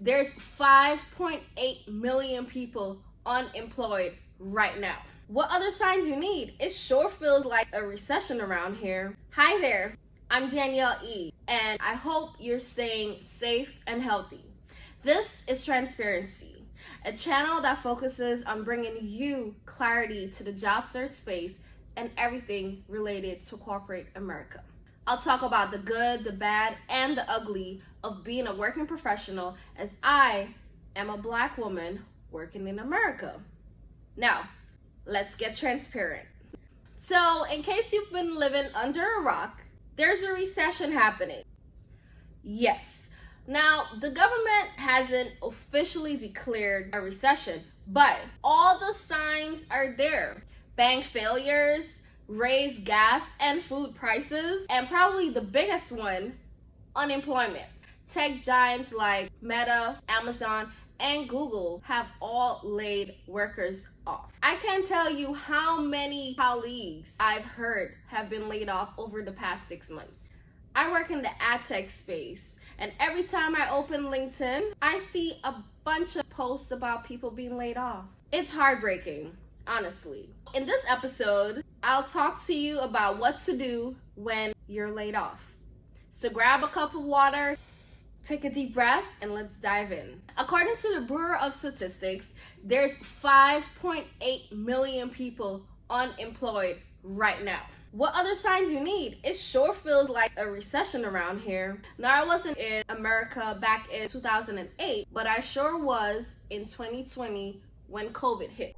There's 5.8 million people unemployed right now. What other signs you need? It sure feels like a recession around here. Hi there, I'm Danielle E, and I hope you're staying safe and healthy. This is Transparency, a channel that focuses on bringing you clarity to the job search space and everything related to corporate America. I'll talk about the good, the bad, and the ugly of being a working professional, as I am a Black woman working in America. Now, let's get transparent. So, in case you've been living under a rock, there's a recession happening. Yes. Now, the government hasn't officially declared a recession, but all the signs are there. Bank failures, raised gas and food prices, and probably the biggest one, unemployment. Tech giants like Meta, Amazon, and Google have all laid workers off. I can't tell you how many colleagues I've heard have been laid off over the past 6 months. I work in the ad tech space, and every time I open LinkedIn, I see a bunch of posts about people being laid off. It's heartbreaking, honestly. In this episode, I'll talk to you about what to do when you're laid off. So grab a cup of water, take a deep breath, and let's dive in. According to the Bureau of Statistics, there's 5.8 million people unemployed right now. What other signs you need? It sure feels like a recession around here. Now, I wasn't in America back in 2008, but I sure was in 2020 when COVID hit.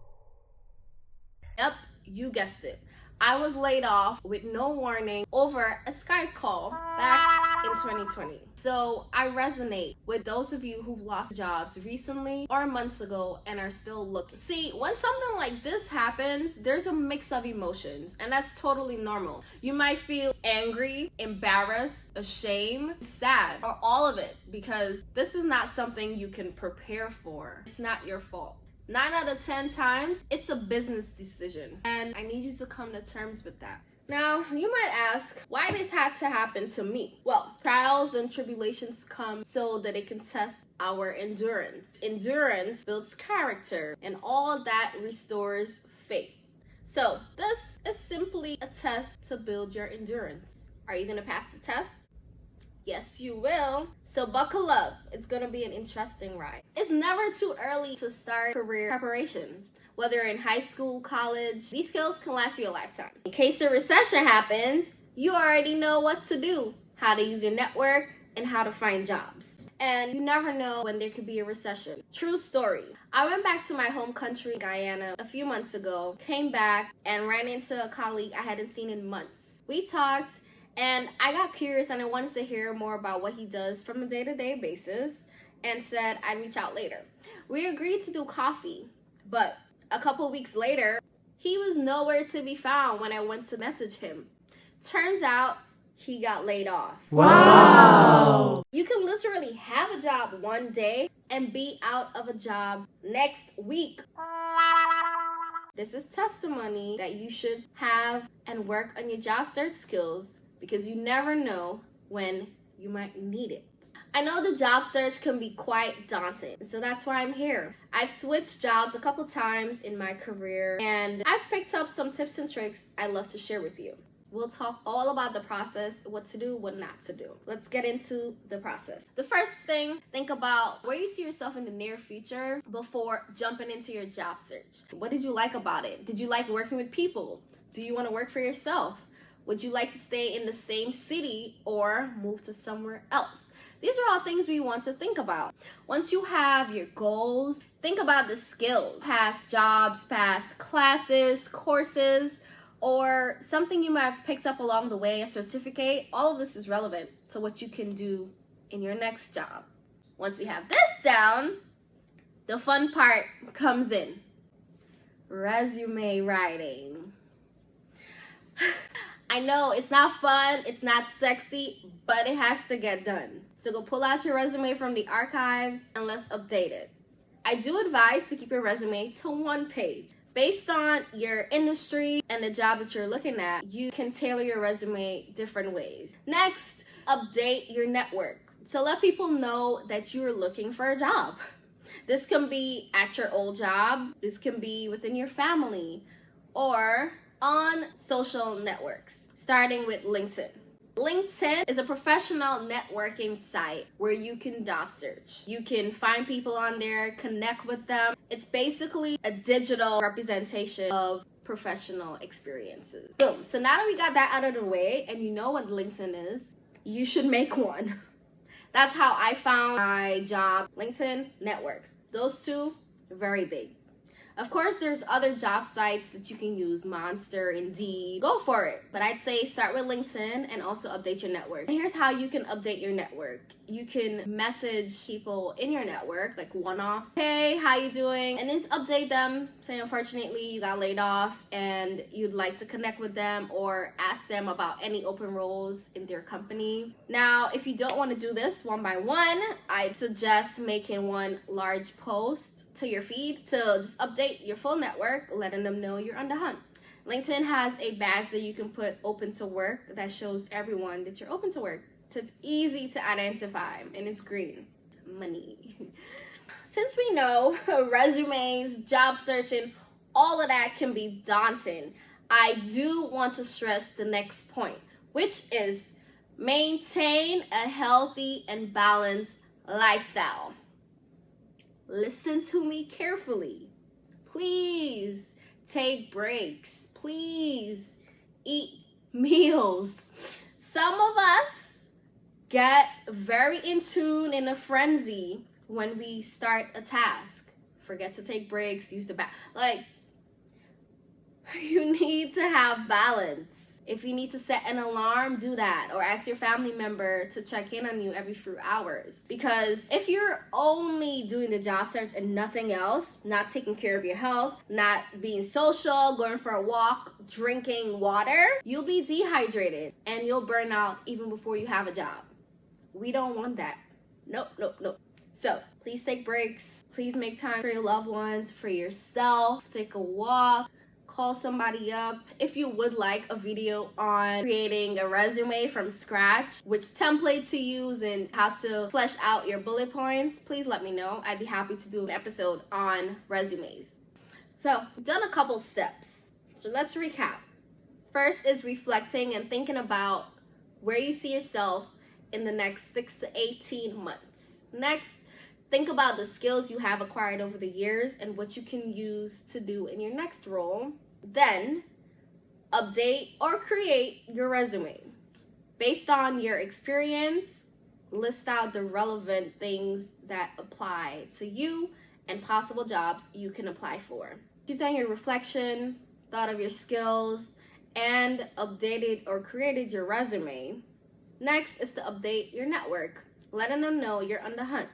Yep, you guessed it. I was laid off with no warning over a Skype call back in 2020. So I resonate with those of you who've lost jobs recently or months ago and are still looking. See, when something like this happens, there's a mix of emotions, and that's totally normal. You might feel angry, embarrassed, ashamed, sad, or all of it, because this is not something you can prepare for. It's not your fault. 9 out of 10 times, it's a business decision, and I need you to come to terms with that. Now, you might ask, why this had to happen to me? Well, trials and tribulations come so that it can test our endurance. Endurance builds character, and all that restores faith. So, this is simply a test to build your endurance. Are you gonna pass the test? Yes, you will. So buckle up. It's gonna be an interesting ride. It's never too early to start career preparation. Whether you're in high school, college, these skills can last you a lifetime. In case a recession happens, you already know what to do, how to use your network, and how to find jobs. And you never know when there could be a recession. True story. I went back to my home country, Guyana, a few months ago, came back and ran into a colleague I hadn't seen in months. We talked, and I got curious and I wanted to hear more about what he does from a day-to-day basis, and said I'd reach out later. We agreed to do coffee, but a couple weeks later, he was nowhere to be found when I went to message him. Turns out he got laid off. Wow! You can literally have a job one day and be out of a job next week. This is testimony that you should have and work on your job search skills, because you never know when you might need it. I know the job search can be quite daunting, so that's why I'm here. I've switched jobs a couple times in my career, and I've picked up some tips and tricks I'd love to share with you. We'll talk all about the process, what to do, what not to do. Let's get into the process. The first thing, think about where you see yourself in the near future before jumping into your job search. What did you like about it? Did you like working with people? Do you want to work for yourself? Would you like to stay in the same city or move to somewhere else? These are all things we want to think about. Once you have your goals, think about the skills, past jobs, past classes, courses, or something you might have picked up along the way, a certificate. All of this is relevant to what you can do in your next job. Once we have this down, the fun part comes in. Resume writing. I know it's not fun, it's not sexy, but it has to get done. So go pull out your resume from the archives and let's update it. I do advise to keep your resume to 1 page. Based on your industry and the job that you're looking at, you can tailor your resume different ways. Next, update your network. to let people know that you're looking for a job. This can be at your old job, this can be within your family, or on social networks, starting with LinkedIn. LinkedIn is a professional networking site where you can job search. You can find people on there, connect with them. It's basically a digital representation of professional experiences. Boom. So now that we got that out of the way and you know what LinkedIn is, you should make one. That's how I found my job. LinkedIn, networks. Those two, very big. Of course, there's other job sites that you can use, Monster, Indeed, go for it. But I'd say start with LinkedIn and also update your network. And here's how you can update your network. You can message people in your network, like one-offs. Hey, how you doing? And just update them, say unfortunately you got laid off and you'd like to connect with them or ask them about any open roles in their company. Now, if you don't want to do this one by one, I'd suggest making one large post to your feed to just update your full network, letting them know you're on the hunt. LinkedIn has a badge that you can put open to work that shows everyone that you're open to work. So it's easy to identify and it's green. Money. Since we know resumes, job searching, all of that can be daunting, I do want to stress the next point, which is maintain a healthy and balanced lifestyle. Listen to me carefully. Please take breaks. Please eat meals. Some of us get very in tune in a frenzy when we start a task. Forget to take breaks, use the back. Like, you need to have balance. If you need to set an alarm, do that, or ask your family member to check in on you every few hours. Because if you're only doing the job search and nothing else, not taking care of your health, not being social, going for a walk, drinking water, you'll be dehydrated and you'll burn out even before you have a job. We don't want that. Nope, nope, nope. So please take breaks. Please make time for your loved ones, for yourself. Take a walk. Call somebody up. If you would like a video on creating a resume from scratch, which template to use and how to flesh out your bullet points, please let me know. I'd be happy to do an episode on resumes. So, done a couple steps. So let's recap. First is reflecting and thinking about where you see yourself in the next 6 to 18 months. Next, think about the skills you have acquired over the years and what you can use to do in your next role. Then, update or create your resume. Based on your experience, list out the relevant things that apply to you and possible jobs you can apply for. You've done your reflection, thought of your skills, and updated or created your resume. Next is to update your network, letting them know you're on the hunt.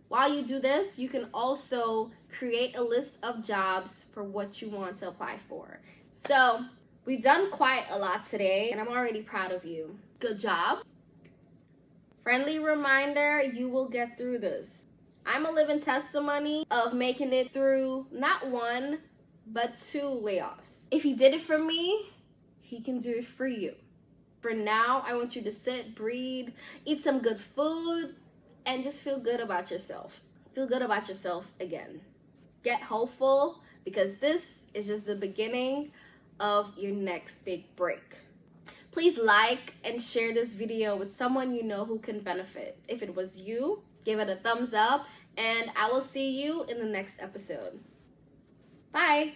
While you do this, you can also create a list of jobs for what you want to apply for. So, we've done quite a lot today, and I'm already proud of you. Good job. Friendly reminder, you will get through this. I'm a living testimony of making it through not one, but 2 layoffs. If he did it for me, he can do it for you. For now, I want you to sit, breathe, eat some good food, and just feel good about yourself. Feel good about yourself again. Get hopeful because this is just the beginning of your next big break. Please like and share this video with someone you know who can benefit. If it was you, give it a thumbs up, and I will see you in the next episode. Bye.